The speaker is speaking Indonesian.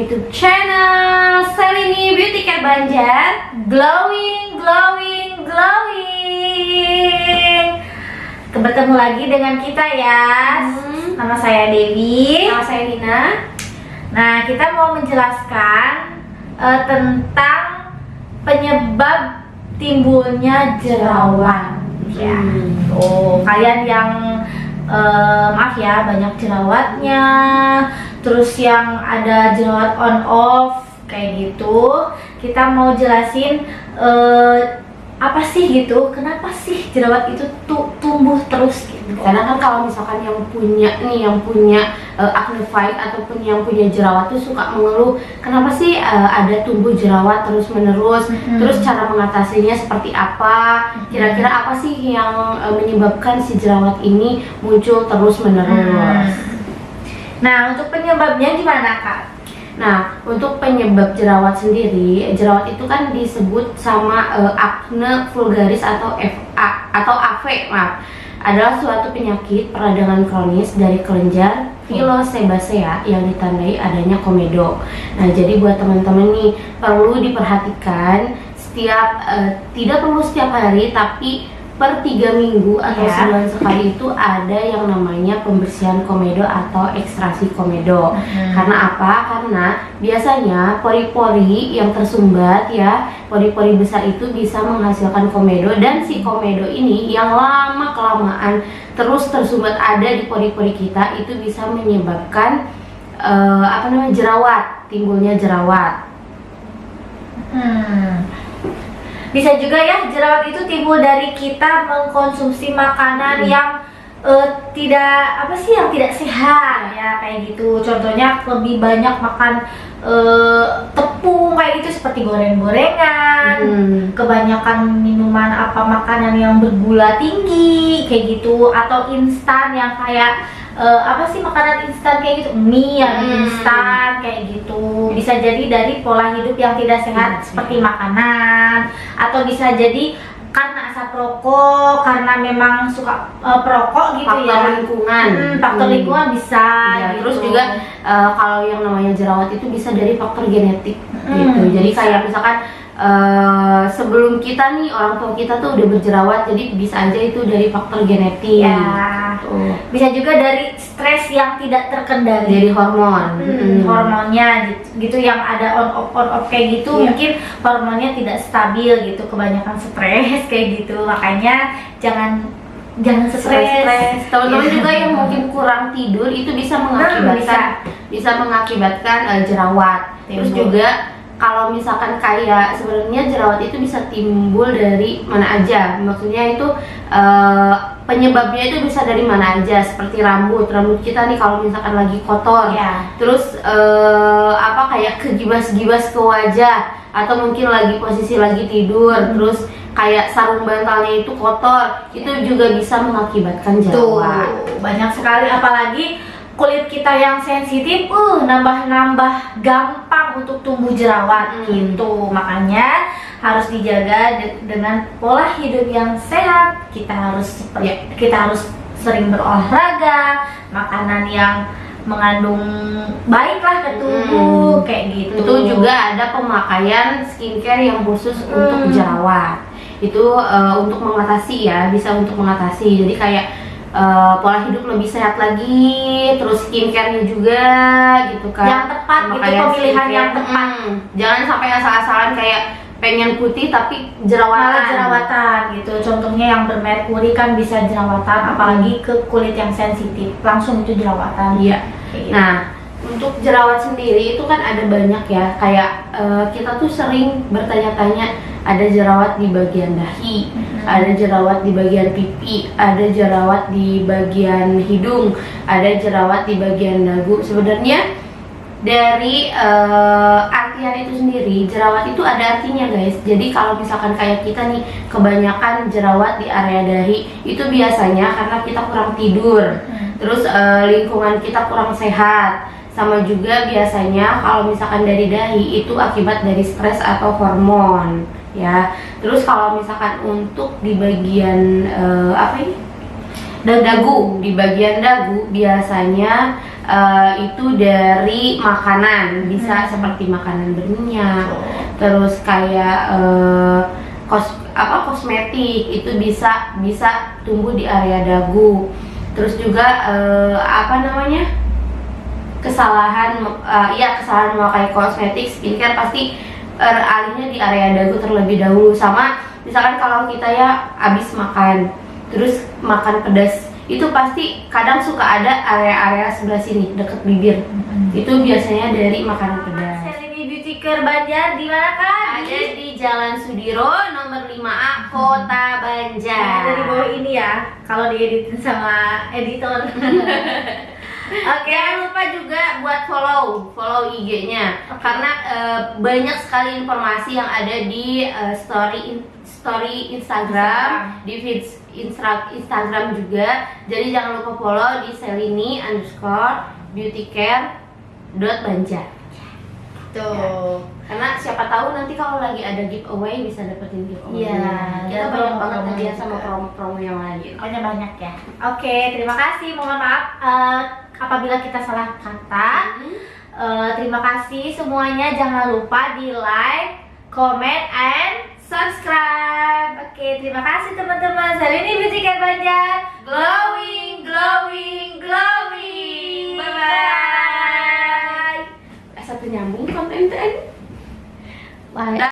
YouTube channel Selini Beauty Care Banjar. Glowing, glowing, glowing. Bertemu lagi dengan kita ya. Nama saya Dewi. Nama saya Nina. Nah, kita mau menjelaskan tentang penyebab timbulnya jerawat. Ya. Kalian yang maaf ya, banyak jerawatnya, terus yang ada jerawat on off kayak gitu, kita mau jelasin apa sih gitu, kenapa sih jerawat itu tumbuh terus gitu. Karena kan kalau misalkan yang punya acne white ataupun yang punya jerawat tuh suka mengeluh, kenapa sih ada tumbuh jerawat terus menerus, terus cara mengatasinya seperti apa, kira-kira apa sih yang menyebabkan si jerawat ini muncul terus menerus. Nah, untuk penyebabnya gimana Kak? Nah, untuk penyebab jerawat sendiri, jerawat itu kan disebut sama acne vulgaris atau AV, maaf, adalah suatu penyakit peradangan kronis dari kelenjar Filosebacea yang ditandai adanya komedo. Nah, jadi buat teman-teman nih perlu diperhatikan setiap tidak perlu setiap hari, tapi per 3 minggu atau sebulan sekali itu ada yang namanya pembersihan komedo atau ekstraksi komedo. Karena apa? Karena biasanya pori-pori yang tersumbat ya, pori-pori besar itu bisa menghasilkan komedo, dan si komedo ini yang lama kelamaan terus tersumbat ada di pori-pori kita itu bisa menyebabkan jerawat, timbulnya jerawat. Bisa juga ya jerawat itu timbul dari kita mengkonsumsi makanan yang tidak sehat ya, kayak gitu. Contohnya lebih banyak makan tepung kayak gitu, seperti goreng-gorengan, kebanyakan minuman makanan yang bergula tinggi kayak gitu, atau instan yang kayak makanan instan kayak gitu, mie yang instan kayak gitu. Bisa jadi dari pola hidup yang tidak sehat seperti makanan, atau bisa jadi karena asap rokok, karena memang suka perokok gitu, faktor lingkungan. Faktor lingkungan bisa ya, gitu. Terus juga kalau yang namanya jerawat itu bisa dari faktor genetik gitu. Jadi kayak misalkan sebelum kita nih, orang tua kita tuh udah berjerawat, jadi bisa aja itu dari faktor genetik ya. Bisa juga dari stres yang tidak terkendali, dari hormon, hormonnya gitu yang ada on off kayak gitu. Mungkin hormonnya tidak stabil gitu, kebanyakan stres kayak gitu, makanya jangan stres. Teman-teman juga yang mungkin kurang tidur itu bisa mengakibatkan jerawat. Terus juga kalau misalkan kayak sebenarnya jerawat itu bisa timbul dari mana aja, maksudnya itu penyebabnya itu bisa dari mana aja, seperti rambut kita nih kalau misalkan lagi kotor, terus kayak kegibas-gibas ke wajah, atau mungkin posisi lagi tidur, terus kayak sarung bantalnya itu kotor, itu juga bisa mengakibatkan jerawat. Banyak sekali, apalagi kulit kita yang sensitif, nambah gampang untuk tumbuh jerawat gitu. Makanya harus dijaga dengan pola hidup yang sehat. Kita harus sering berolahraga, makanan yang mengandung baiklah ke tubuh, kayak gitu. Itu juga ada pemakaian skincare yang khusus untuk jerawat. Itu untuk mengatasi ya, bisa untuk mengatasi. Jadi kayak pola hidup lebih sehat lagi, terus skincare-nya juga gitu kan, yang tepat gitu, pemilihan yang tepat. Jangan sampai asal-asalan kayak pengen putih tapi jerawatan gitu. Contohnya yang bermerkuri kan bisa jerawatan, apalagi ke kulit yang sensitif langsung itu jerawatan. Iya. Nah, untuk jerawat sendiri itu kan ada banyak ya, kayak kita tuh sering bertanya-tanya, ada jerawat di bagian dahi, ada jerawat di bagian pipi, ada jerawat di bagian hidung, ada jerawat di bagian dagu. Sebenarnya dari artian itu sendiri, jerawat itu ada artinya guys. Jadi kalau misalkan kayak kita nih kebanyakan jerawat di area dahi, itu biasanya karena kita kurang tidur, terus lingkungan kita kurang sehat, sama juga biasanya kalau misalkan dari dahi itu akibat dari stres atau hormon ya. Terus kalau misalkan untuk di bagian dagu, di bagian dagu biasanya itu dari makanan, bisa seperti makanan berminyak, terus kayak kosmetik itu bisa tumbuh di area dagu. Terus juga kesalahan memakai kosmetik skincare pasti alihnya di area dagu terlebih dahulu. Sama misalkan kalau kita ya habis makan terus makan pedas, itu pasti kadang suka ada area-area sebelah sini deket bibir. Itu biasanya dari makanan pedas. Selini Beauty Care Banjar di mana kan? Ada di Jalan Sudiro nomor 5A Kota Banjar. Dari bawah ini ya, kalau dieditin sama editor. Oke, jangan lupa juga buat follow IG-nya, karena banyak sekali informasi yang ada di story Instagram, di feed Instagram juga. Jadi jangan lupa follow di selini_beautycare.banjar. Tuh. Ya. Karena siapa tahu nanti kalau lagi ada giveaway bisa dapetin giveaway. Iya, Kita dan banyak banget promo hadiah juga. sama promo-promo yang lain. Pokoknya banyak ya. Oke, terima kasih. Mohon maaf apabila kita salah kata. Terima kasih semuanya. Jangan lupa di like, comment, and subscribe. Oke, terima kasih teman-teman. Selini Beauty Care Banjar. Glowing, glowing, glowing. Bye bye. Satu nyambung konten tadi. Bye.